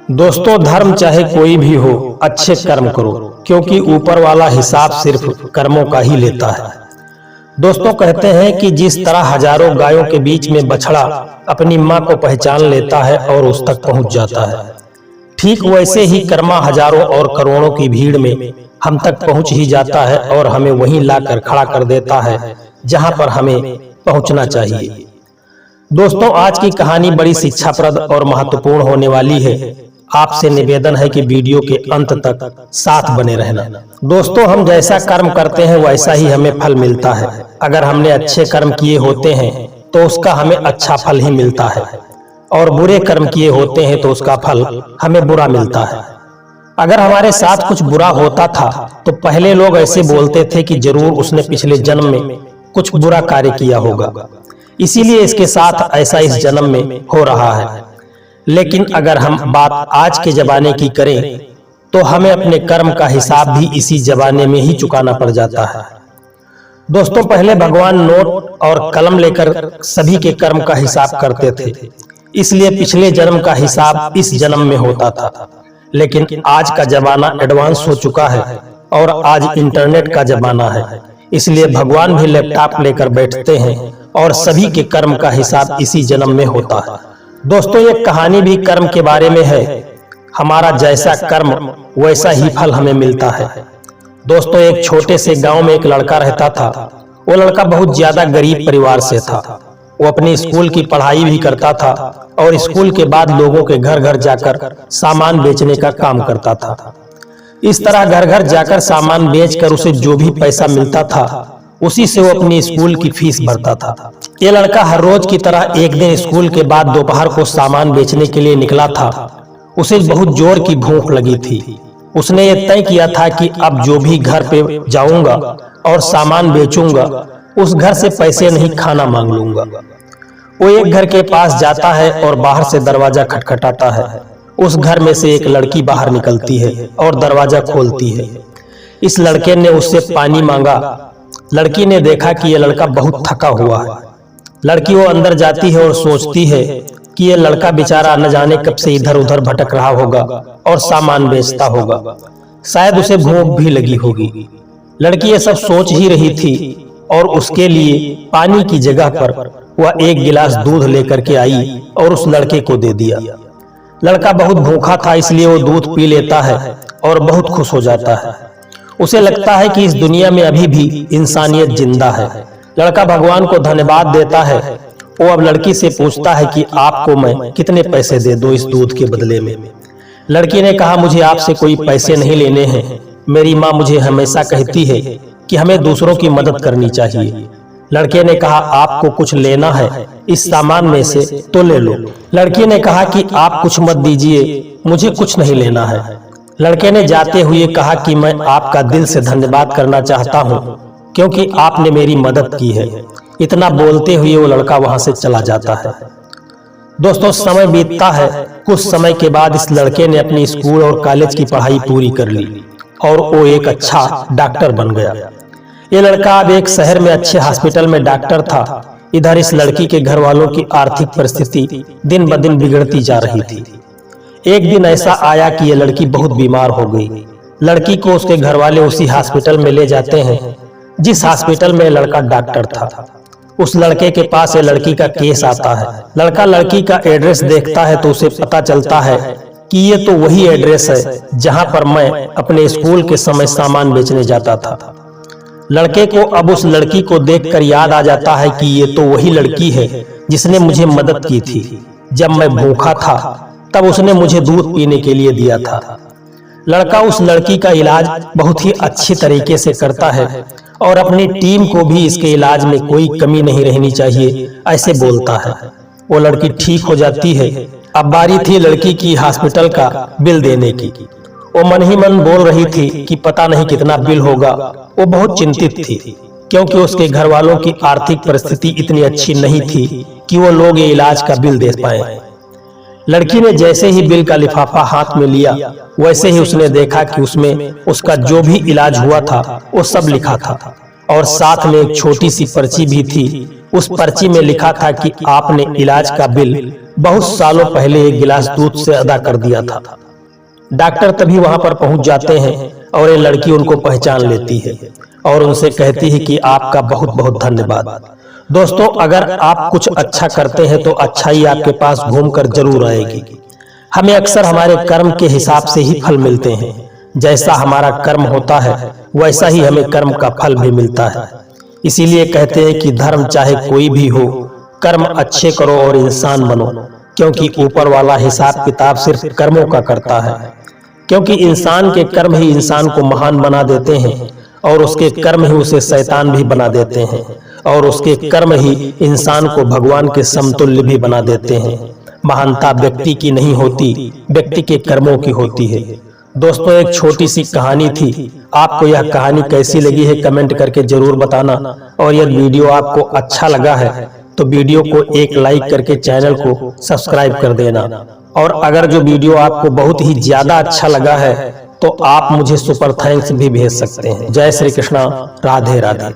दोस्तों, धर्म चाहे कोई भी हो, अच्छे कर्म करो, क्योंकि ऊपर वाला हिसाब सिर्फ कर्मों का ही लेता है। दोस्तों, कहते हैं कि जिस तरह हजारों गायों के बीच में बछड़ा अपनी मां को पहचान लेता है और उस तक पहुंच जाता है, ठीक वैसे ही कर्मा हजारों और करोड़ों की भीड़ में हम तक पहुंच ही जाता है और हमें वहीं लाकर खड़ा कर देता है जहां पर हमें पहुंचना चाहिए। दोस्तों, आज की कहानी बड़ी शिक्षाप्रद और महत्वपूर्ण होने वाली है। आपसे निवेदन है कि वीडियो के अंत तक साथ बने रहना। दोस्तों, हम जैसा कर्म करते हैं वैसा ही हमें फल मिलता है। अगर हमने अच्छे कर्म किए होते हैं तो उसका हमें अच्छा फल ही मिलता है, और बुरे कर्म किए होते हैं तो उसका फल हमें बुरा मिलता है। अगर हमारे साथ कुछ बुरा होता था तो पहले लोग ऐसे बोलते थे कि जरूर उसने पिछले जन्म में कुछ बुरा कार्य किया होगा, इसीलिए इसके साथ ऐसा इस जन्म में हो रहा है। लेकिन अगर हम बात आज के जमाने की करें तो हमें अपने कर्म का हिसाब भी इसी जमाने में ही चुकाना पड़ जाता है। दोस्तों, पहले भगवान नोट और कलम लेकर सभी के कर्म का हिसाब करते थे, इसलिए पिछले जन्म का हिसाब इस जन्म में होता था। लेकिन आज का जमाना एडवांस हो चुका है और आज इंटरनेट का जमाना है, इसलिए भगवान भी लैपटॉप लेकर बैठते हैं और सभी के कर्म का हिसाब इसी जन्म में होता है। दोस्तों, ये कहानी भी कर्म के बारे में है। हमारा जैसा कर्म वैसा ही फल हमें मिलता है। दोस्तों, एक छोटे से गांव में एक लड़का रहता था। वो लड़का बहुत ज्यादा गरीब परिवार से था। वो अपनी स्कूल की पढ़ाई भी करता था और स्कूल के बाद लोगों के घर घर जाकर सामान बेचने का काम करता था। इस तरह घर घर जाकर सामान बेचकर उसे जो भी पैसा मिलता था उसी से वो अपनी स्कूल की फीस भरता था। ये लड़का हर रोज की तरह एक दिन स्कूल के बाद दोपहर को सामान बेचने के लिए निकला था। उसे बहुत जोर की भूख लगी थी। उसने ये तय किया था कि अब जो भी घर पे जाऊंगा और सामान बेचूंगा, उस घर से पैसे नहीं, खाना मांग लूंगा। वो एक घर के पास जाता है और बाहर से दरवाजा खटखटाता है। उस घर में से एक लड़की बाहर निकलती है और दरवाजा खोलती है। इस लड़के ने उससे पानी मांगा। लड़की ने देखा कि यह लड़का बहुत थका हुआ है। लड़की वो अंदर जाती है और सोचती है कि यह लड़का बेचारा न जाने कब से इधर उधर भटक रहा होगा और सामान बेचता होगा, शायद उसे भूख भी लगी होगी। लड़की ये सब सोच ही रही थी और उसके लिए पानी की जगह पर वह एक गिलास दूध लेकर के आई और उस लड़के को दे दिया। लड़का बहुत भूखा था, इसलिए वो दूध पी लेता है और बहुत खुश हो जाता है। उसे लगता है कि इस दुनिया में अभी भी इंसानियत जिंदा है। लड़का भगवान को धन्यवाद देता है। वो अब लड़की से पूछता है कि आपको मैं कितने पैसे दे दूं इस दूध के बदले में। लड़की ने कहा, मुझे आपसे कोई पैसे नहीं लेने हैं। मेरी माँ मुझे हमेशा कहती है कि हमें दूसरों की मदद करनी चाहिए। लड़के ने कहा, आपको कुछ लेना है इस सामान में से तो ले लो। लड़की ने कहा कि आप कुछ मत दीजिए, मुझे कुछ नहीं लेना है। लड़के ने जाते हुए कहा कि मैं आपका दिल से धन्यवाद करना चाहता हूं क्योंकि आपने मेरी मदद की है। इतना बोलते हुए वो लड़का वहां से चला जाता है। दोस्तों, समय बीतता है। कुछ समय के बाद इस लड़के ने अपनी स्कूल और कॉलेज की पढ़ाई पूरी कर ली और वो एक अच्छा डॉक्टर बन गया। ये लड़का अब एक शहर में अच्छे हॉस्पिटल में डॉक्टर था। इधर इस लड़की के घर वालों की आर्थिक परिस्थिति दिन ब दिन बिगड़ती जा रही थी। एक दिन ऐसा आया कि यह लड़की बहुत बीमार हो गई। लड़की को उसके घर वाले उसी हॉस्पिटल में ले जाते हैं जिस हॉस्पिटल में लड़का डॉक्टर था। उस लड़के के पास ये लड़की का केस आता है। लड़का लड़की का एड्रेस देखता है तो उसे पता चलता है कि ये तो वही एड्रेस है जहां पर मैं अपने स्कूल के समय सामान बेचने जाता था। लड़के को अब उस लड़की को देखकर याद आ जाता है कि ये तो वही लड़की है जिसने मुझे मदद की थी। जब मैं भूखा था तब उसने मुझे दूध पीने के लिए दिया था। लड़का उस लड़की का इलाज बहुत ही अच्छी तरीके से करता है और अपनी टीम को भी इसके इलाज में कोई कमी नहीं रहनी चाहिए ऐसे बोलता है। वो लड़की ठीक हो जाती है। अब बारी थी लड़की की हॉस्पिटल का बिल देने की। वो मन ही मन बोल रही थी कि पता नहीं कितना बिल होगा। वो बहुत चिंतित थी क्योंकि उसके घर वालों की आर्थिक परिस्थिति इतनी अच्छी नहीं थी कि वो लोग ये इलाज का बिल दे पाए। लड़की ने जैसे ही बिल का लिफाफा हाथ में लिया वैसे ही उसने देखा कि उसमें उसका जो भी इलाज हुआ था वो सब लिखा था। और साथ में एक छोटी सी पर्ची भी थी। उस पर्ची में लिखा था कि आपने इलाज का बिल बहुत सालों पहले एक गिलास दूध से अदा कर दिया था। डॉक्टर तभी वहां पर पहुंच जाते हैं और ये लड़की उनको पहचान लेती है और उनसे कहती है कि आपका बहुत बहुत धन्यवाद। दोस्तों, अगर आप कुछ अच्छा करते हैं तो अच्छाई आपके पास घूमकर जरूर आएगी। हमें अक्सर हमारे कर्म के हिसाब से ही फल मिलते हैं। जैसा हमारा कर्म होता है वैसा ही हमें कर्म का फल भी मिलता है। इसीलिए कहते हैं कि धर्म चाहे कोई भी हो, कर्म अच्छे करो और इंसान बनो, क्योंकि ऊपर वाला हिसाब किताब सिर्फ कर्मों का करता है। क्योंकि इंसान के कर्म ही इंसान को महान बना देते हैं और उसके कर्म ही उसे शैतान भी बना देते हैं और उसके कर्म ही इंसान को भगवान के समतुल्य भी बना देते हैं। महानता व्यक्ति की नहीं होती, व्यक्ति के कर्मों की होती है। दोस्तों, एक छोटी सी कहानी थी। आपको यह कहानी कैसी लगी है कमेंट करके जरूर बताना। और यदि वीडियो आपको अच्छा लगा है तो वीडियो को एक लाइक करके चैनल को सब्सक्राइब कर देना। और अगर जो वीडियो आपको बहुत ही ज्यादा अच्छा लगा है तो आप मुझे सुपर थैंक्स भी भेज सकते हैं। जय श्री कृष्णा, राधे राधे।